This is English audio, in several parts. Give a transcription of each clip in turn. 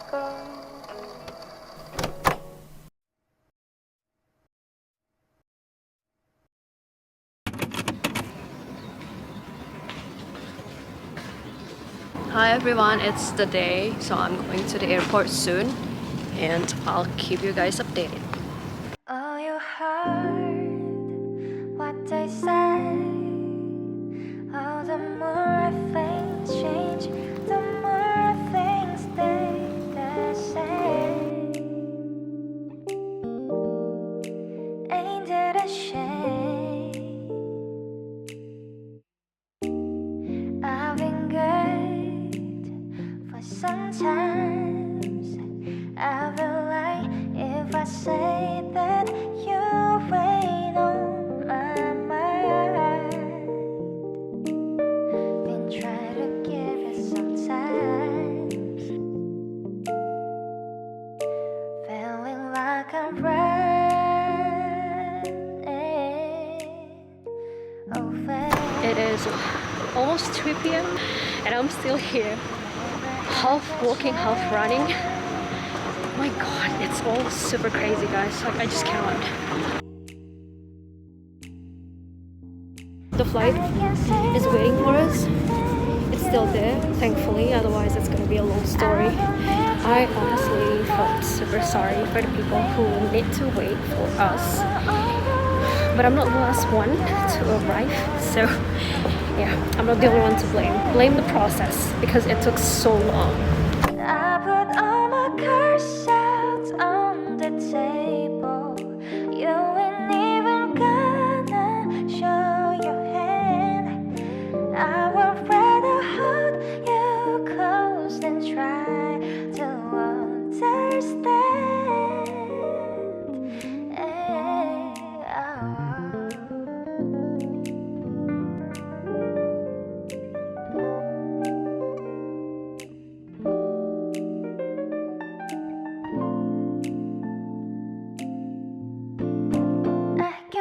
Hi everyone, it's the day, so I'm going to the airport soon and I'll keep you guys updated. Oh, you heard what they say. Oh, the more things change, the more things stay the same. Ain't it a shame? I've been good for some times. I feel like if I say that you ain't on my mind, been trying to give it some times, feeling like I'm running over. It is almost 3 p.m. and I'm still here, half walking, half running. My god, it's all super crazy guys, like I just cannot. The flight is waiting for us. It's still there, thankfully, otherwise it's gonna be a long story. I honestly felt super sorry for the people who need to wait for us. But I'm not the last one to arrive, so yeah, I'm not the only one to blame. Blame the process because it took so long. I put all my cards out on the table. You ain't even gonna show your hand. I would rather hold you close than try to understand.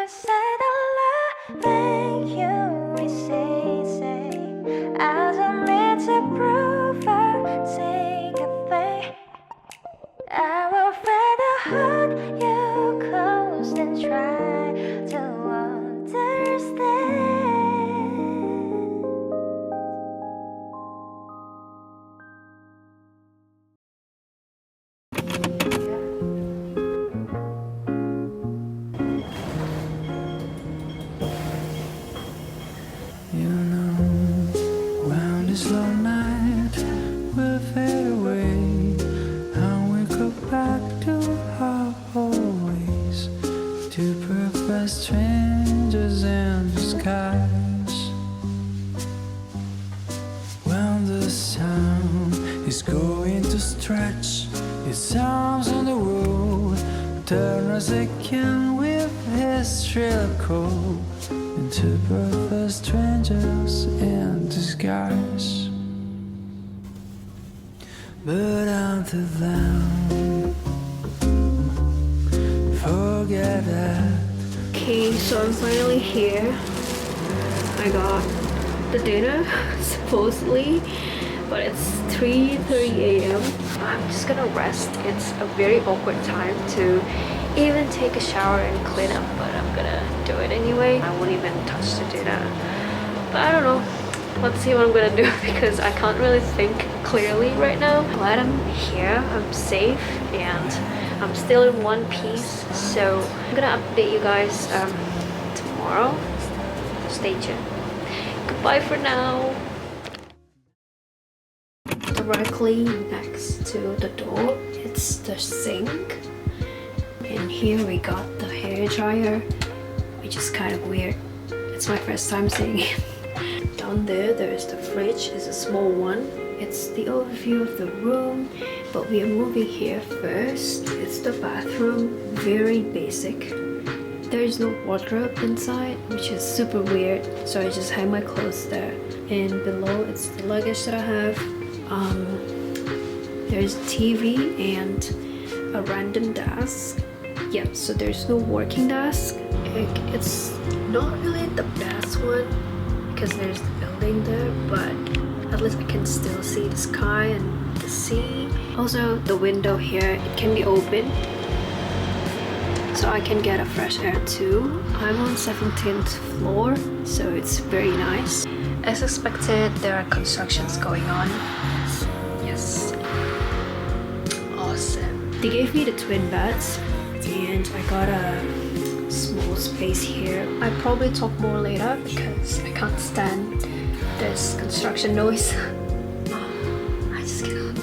Said I love you, we say as a meant to prove I take a thing. I would rather hold you close than try to understand. You know, when this long night will fade away, and we go back to our old ways, two perfect strangers in disguise. When the sun is going to stretch its arms on the road, turn us again with his shrill call. Two perfect strangers in disguise. But until then, forget that. Okay, so I'm finally here. I got the dinner, supposedly, but it's 3:30 a.m. I'm just gonna rest. It's a very awkward time to even take a shower and clean up, but I'm gonna do it anyway. I won't even touch the dinner. But I don't know. Let's see what I'm gonna do because I can't really think clearly right now. Glad I'm here, I'm safe, and I'm still in one piece. So I'm gonna update you guys tomorrow. Stay tuned. Goodbye for now. Directly next to the door, it's the sink. And here we got the hair dryer, which is kind of weird. It's my first time seeing it. Down there's the fridge. It's a small one. It's the overview of the room, but we are moving here first. It's the bathroom, very basic. There is no wardrobe inside, which is super weird, so I just hang my clothes there. And below, it's the luggage that I have. There's a TV and a random desk. Yeah, so there's no working desk. It's not really the best one because there's the building there, but at least I can still see the sky and the sea. Also, the window here, it can be open, so I can get a fresh air too. I'm on 17th floor, so it's very nice. As expected, there are constructions going on. Yes. Awesome. They gave me the twin beds, and I got a small space here. I probably talk more later because I can't stand this construction noise. I just cannot.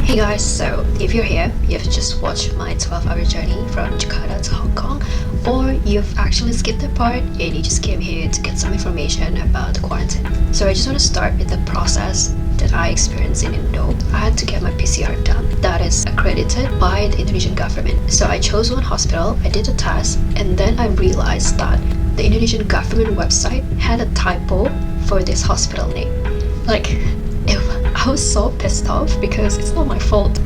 Hey guys, so if you're here, you've just watched my 12-hour journey from Jakarta to Hong Kong, or you've actually skipped that part and you just came here to get some information about the quarantine. So I just want to start with the process that I experienced in Indo. I had to get my PCR done. That is accredited by the Indonesian government. So I chose one hospital, I did a test, and then I realized that the Indonesian government website had a typo for this hospital name. Like, I was so pissed off because it's not my fault.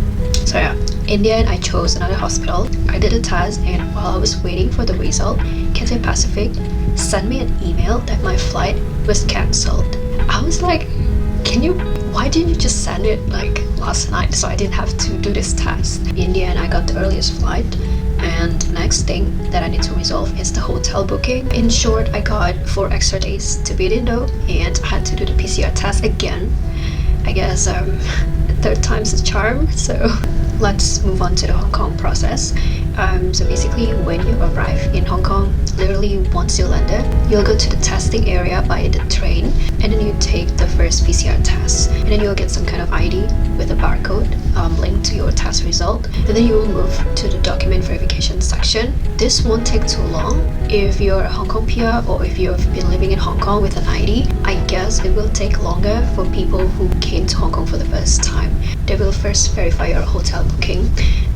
So yeah, in the end I chose another hospital. I did a test, and while I was waiting for the result, Cathay Pacific sent me an email that my flight was cancelled. I was like, why didn't you just send it like last night so I didn't have to do this test? In the end I got the earliest flight, and the next thing that I need to resolve is the hotel booking. In short, I got 4 extra days to be in Indo, and I had to do the PCR test again. I guess third time's the charm. So let's move on to the Hong Kong process. So basically, when you arrive in Hong Kong, literally once you land there, you'll go to the testing area by the train, and then you take the first PCR test, and then you'll get some kind of ID with a barcode linked to your test result, and then you will move to the document verification section. This won't take too long. If you're a Hong Kong PR or if you've been living in Hong Kong with an ID, I guess it will take longer for people who came to Hong Kong for the first time. They will first verify your hotel booking,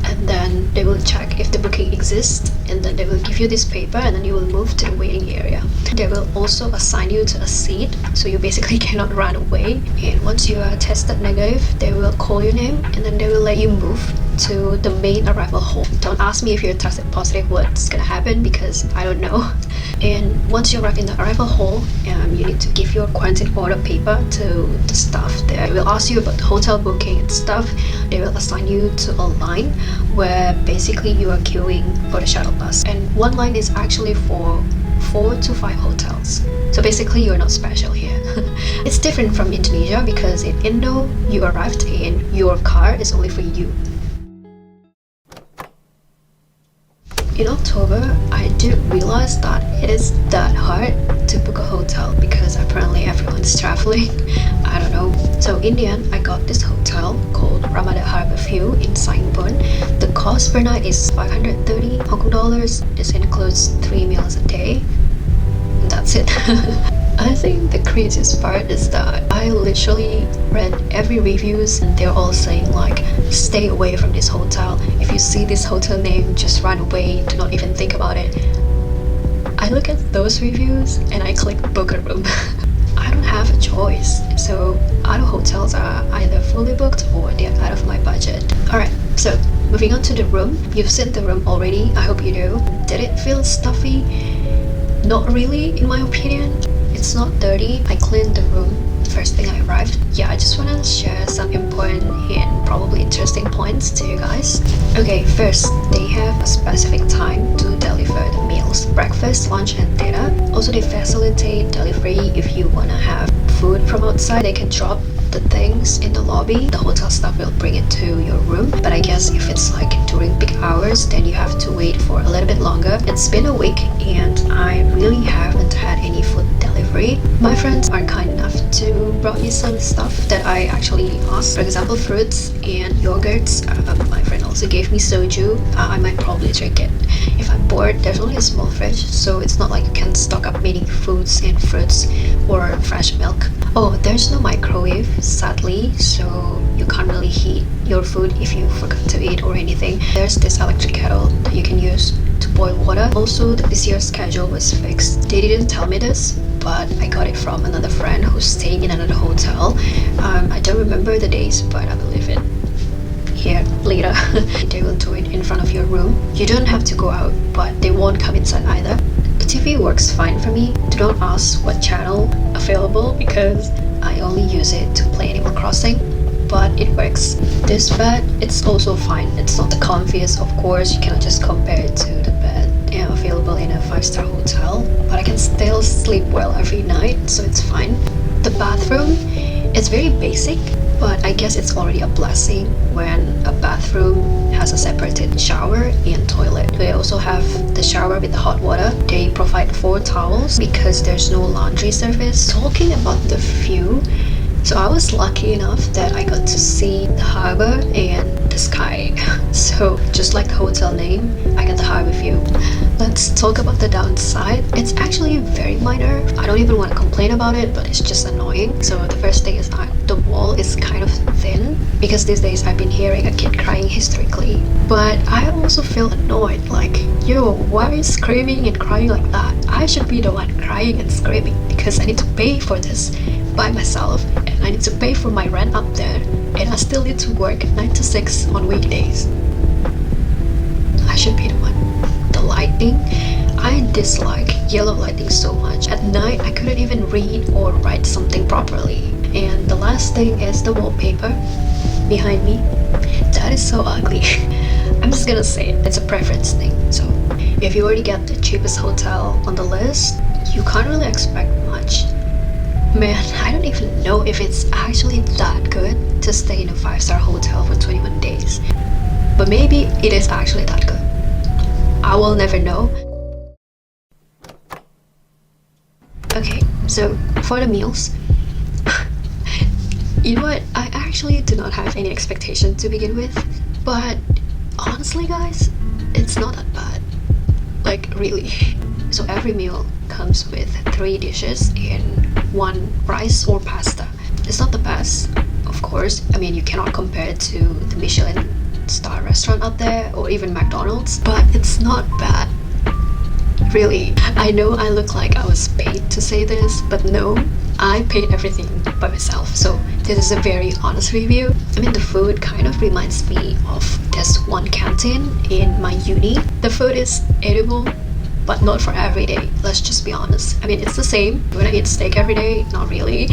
and then they will check if the booking exists, and then they will give you this paper, and then you will move to the waiting area. They will also assign you to a seat, so you basically cannot run away. And once you are tested negative, they will call your name, and then they will let you move to the main arrival hall. Don't ask me if you're tested positive what's gonna happen, because I don't know. And once you arrive in the arrival hall, you need to give your quarantine order paper to the staff there. They will ask you about the hotel booking and stuff. They will assign you to a line where basically you are queuing for the shuttle bus, and one line is actually for 4 to 5 hotels. So basically you're not special here. It's different from Indonesia, because in Indo you arrived and your car is only for you. In October, I did realize that it is that hard to book a hotel because apparently everyone's traveling. I don't know. So in the end, I got this hotel called Ramada Harbour View in Saigon. The cost per night is 530 Hong Kong dollars. This includes 3 meals a day. And that's it. I think the craziest part is that I literally read every reviews, and they're all saying like, stay away from this hotel. If you see this hotel name, just run away, do not even think about it. I look at those reviews and I click book a room. I don't have a choice. So other hotels are either fully booked or they're out of my budget. Alright, so moving on to the room. You've seen the room already, I hope you do. Did it feel stuffy? Not really, in my opinion. It's not dirty. I cleaned the room the first thing I arrived. Yeah, I just want to share some important and probably interesting points to you guys. Okay, first, they have a specific time to deliver the meals. Breakfast, lunch and dinner. Also, they facilitate delivery if you want to have food from outside. They can drop the things in the lobby. The hotel staff will bring it to your room. But I guess if it's like during peak hours, then you have to wait for a little bit longer. It's been a week and I really haven't had any food delivery. My friends are kind enough to brought me some stuff that I actually asked. For example, fruits and yogurts. My friend also gave me soju. I might probably drink it. If I'm bored, there's only a small fridge, so it's not like you can stock up many foods and fruits or fresh milk. Oh, there's no microwave, sadly, so you can't really heat your food if you forgot to eat or anything. There's this electric kettle that you can use to boil water. Also, the PCR schedule was fixed. They didn't tell me this, but I got it from another friend who's staying in another hotel. I don't remember the days, but I believe it here later. They will do it in front of your room. You don't have to go out, but they won't come inside either. The TV works fine for me. Do not ask what channel available because I only use it to play Animal Crossing, but it works. This bed, it's also fine. It's not the comfiest, of course. You cannot just compare it to the bed available in a 5-star hotel, but I can still sleep well every night, so it's fine. The bathroom, it's very basic, but I guess it's already a blessing when a bathroom has a separated shower and toilet. They also have the shower with the hot water. They provide 4 towels because there's no laundry service. Talking about the view, so I was lucky enough that I got to see the harbour and the sky. So just like the hotel name, I got the harbour view. Let's talk about the downside. It's actually very minor. I don't even want to complain about it, but it's just annoying. So the first thing is the wall is kind of thin because these days I've been hearing a kid crying hysterically. But I also feel annoyed, like, yo, why are you screaming and crying like that? I should be the one crying and screaming because I need to pay for this by myself, and I need to pay for my rent up there, and I still need to work 9 to 6 on weekdays. I should be the one. The lighting, I dislike yellow lighting so much. At night I couldn't even read or write something properly. And the last thing is the wallpaper behind me. That is so ugly. I'm just gonna say it, it's a preference thing. So if you already get the cheapest hotel on the list, you can't really expect much. Man, I don't even know if it's actually that good to stay in a 5-star hotel for 21 days. But maybe it is actually that good. I will never know. Okay, so for the meals, you know what? I actually do not have any expectation to begin with. But honestly guys, it's not that bad. Like, really. So every meal comes with 3 dishes and 1 rice or pasta. It's not the best, of course. I mean, you cannot compare it to the Michelin star restaurant out there or even McDonald's, but it's not bad. Really, I know I look like I was paid to say this, but no, I paid everything by myself. So this is a very honest review. I mean, the food kind of reminds me of this one canteen in my uni. The food is edible, but not for every day. Let's just be honest. I mean, it's the same. When I eat steak every day, not really.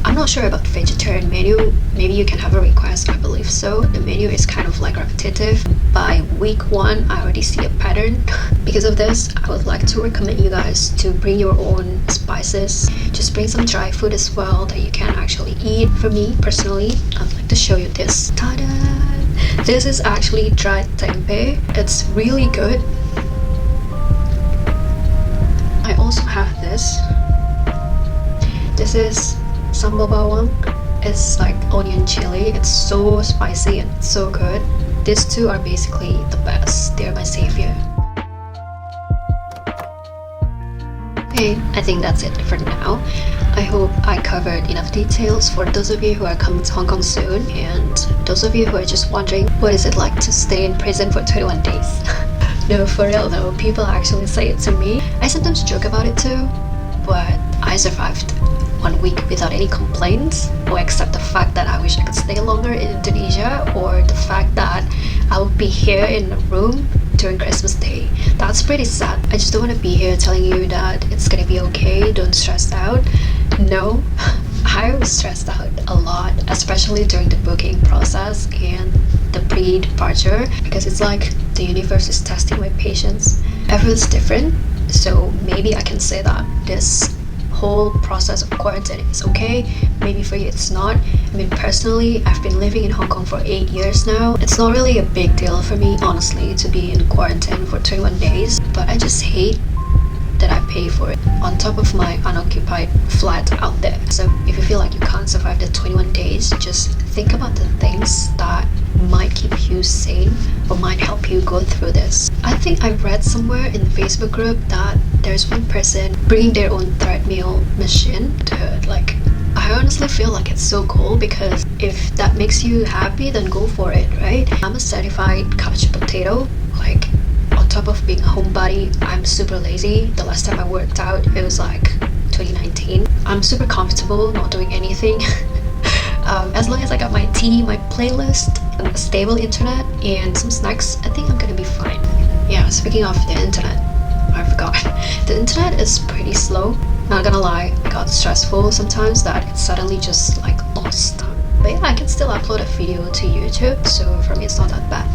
I'm not sure about vegetarian menu. Maybe you can have a request, I believe so. The menu is kind of like repetitive. By week 1, I already see a pattern. Because of this, I would like to recommend you guys to bring your own spices. Just bring some dry food as well that you can actually eat. For me, personally, I'd like to show you this. Ta-da! This is actually dried tempeh. It's really good. I also have this. This is sambal bawang. It's like onion chili. It's so spicy and so good. These 2 are basically the best. They're my savior. Okay, I think that's it for now. I hope I covered enough details for those of you who are coming to Hong Kong soon, and those of you who are just wondering what is it like to stay in prison for 21 days. No, for real though, people actually say it to me. I sometimes joke about it too, but I survived 1 week without any complaints, or except the fact that I wish I could stay longer in Indonesia, or the fact that I would be here in a room during Christmas Day. That's pretty sad. I just don't want to be here telling you that it's gonna be okay, don't stress out. No, I was stressed out a lot, especially during the booking process and the pre-departure, because it's like the universe is testing my patience. Everyone's different, so maybe I can say that this whole process of quarantine is okay. Maybe for you it's not. I mean, personally, I've been living in Hong Kong for 8 years now. It's not really a big deal for me, honestly, to be in quarantine for 21 days, but I just hate that I pay for it on top of my unoccupied flat out there. So if you feel like you can't survive the 21 days, just think about the things that might keep you sane or might help you go through this. I think I read somewhere in the Facebook group that there's one person bringing their own treadmill machine. Dude, like, I honestly feel like it's so cool, because if that makes you happy, then go for it, right? I'm a certified couch potato. Like, on top of being a homebody, I'm super lazy. The last time I worked out, it was like 2019. I'm super comfortable not doing anything. As long as I got my tea, my playlist, a stable internet, and some snacks, I think I'm gonna be fine. Yeah, speaking of the internet, I forgot. The internet is pretty slow. Not gonna lie, it got stressful sometimes that it suddenly just like lost. But yeah, I can still upload a video to YouTube, so for me it's not that bad.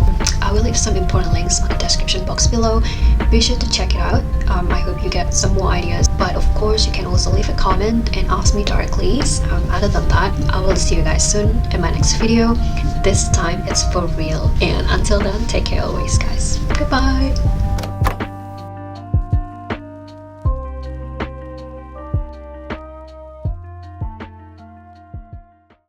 I will leave some important links on the description box below. Be sure to check it out. I hope you get some more ideas. But of course, you can also leave a comment and ask me directly. Other than that, I will see you guys soon in my next video. This time it's for real. And until then, take care always, guys. Goodbye!